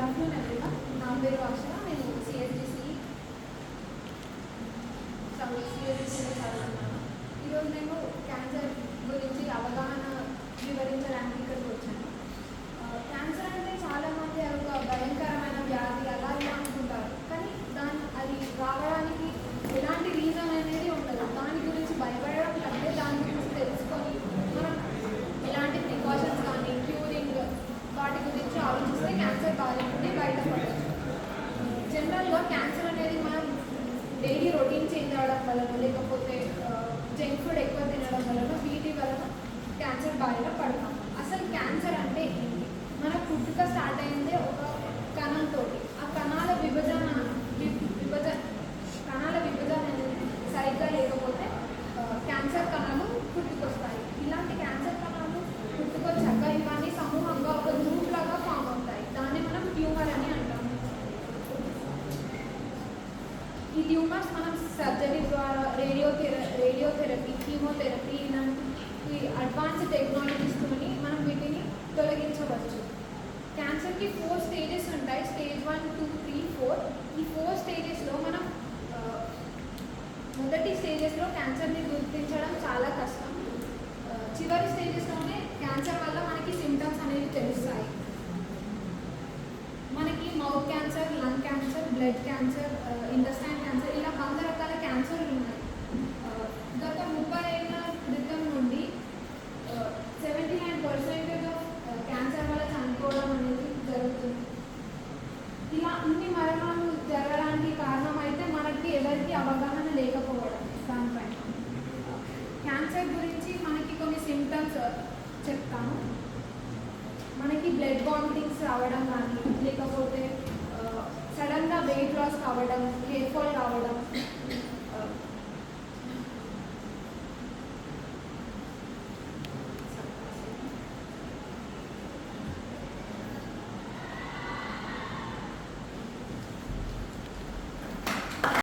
Afternoon everyone. నా పేరు అక్షర. నేను సిఎస్డిసిలో చదువుతున్నాను. ఈరోజు నేను క్యాన్సర్ గురించి అవగాహన వివరించడానికి ఇక్కడికి వచ్చాను. క్యాన్సర్ అంటే చాలామంది ఒక భయంకరమైన వ్యాధి అలా ఇలా అనుకుంటారు, కానీ అది రావడానికి ఎలాంటి రీజన్ అనేది ఉండదు. దాని గురించి భయపడడం కంటే దాని గురించి తెలుసుకొని మనం ఎలాంటి ప్రికాషన్స్ కానీ క్యూరింగ్ వాటి గురించి ఆలోచిస్తే క్యాన్సర్ బారి నుండి బయటపడవచ్చు. జనరల్గా క్యాన్సర్ అనేది మనం డైలీ రొటీన్ చేంజ్ అవ్వడం వలన, లేకపోతే జంక్ ఫుడ్ ఎక్కువ తినడం వలన, వీటి వలన క్యాన్సర్ బారిన పడతాం. అసలు క్యాన్సర్ అంటే ఏంటి? మన పుట్టుక స్టార్ట్ అయిందే ఒక కణంతో. ఆ కణాల విభజన అనేది సరిగ్గా లేకపోతే క్యాన్సర్ కణాలు పుట్టుకొస్తాయి. ఇలాంటి క్యాన్సర్ కణాలు పుట్టుకొచ్చాక ఇవన్నీ సమూహంగా ఒక గ్రూప్ లాగా ఫామ్ అవుతాయి. దాన్ని మనం ట్యూమర్ అని అంటాము. ఈ ట్యూమర్స్ మనం సర్జరీ ద్వారా రేడియోథెరపీ, కీమోథెరపీ ఇలాంటి అడ్వాన్స్ టెక్నాలజీస్తోని మనం వీటిని తొలగించవచ్చు. క్యాన్సర్కి 4 స్టేజెస్ ఉంటాయి. స్టేజ్ 1, 2, 3, 4. ఈ 4 స్టేజెస్లో మనం మొదటి స్టేజెస్లో క్యాన్సర్ని గుర్తించడం చాలా కష్టం. చివరి స్టేజెస్లోనే క్యాన్సర్ వల్ల మనకి సిమ్టమ్స్ అనేవి తెలుస్తాయి. మనకి mouth cancer, lung cancer, blood cancer, intestine cancer ఇలా 100 రకాల క్యాన్సర్లు ఉన్నాయి. గత 30 ఏళ్ల క్రితం నుండి 79% ఆఫ్ క్యాన్సర్ వల్ల చనిపోవడం అనేది జరుగుతుంది. ఇలా ఇన్ని మరణాలు జరగడానికి కారణం అయితే మనకి ఎవరికి అవగాహన లేకపోవడం దానిపైన. క్యాన్సర్ గురించి మనకి కొన్ని సిమ్టమ్స్ చెప్తాను. మనకి బ్లడ్ వామిటింగ్స్ రావడం కానీ, లేకపోతే సడన్గా వెయిట్ లాస్ కావడం, హెయిర్ ఫాల్ కావడం,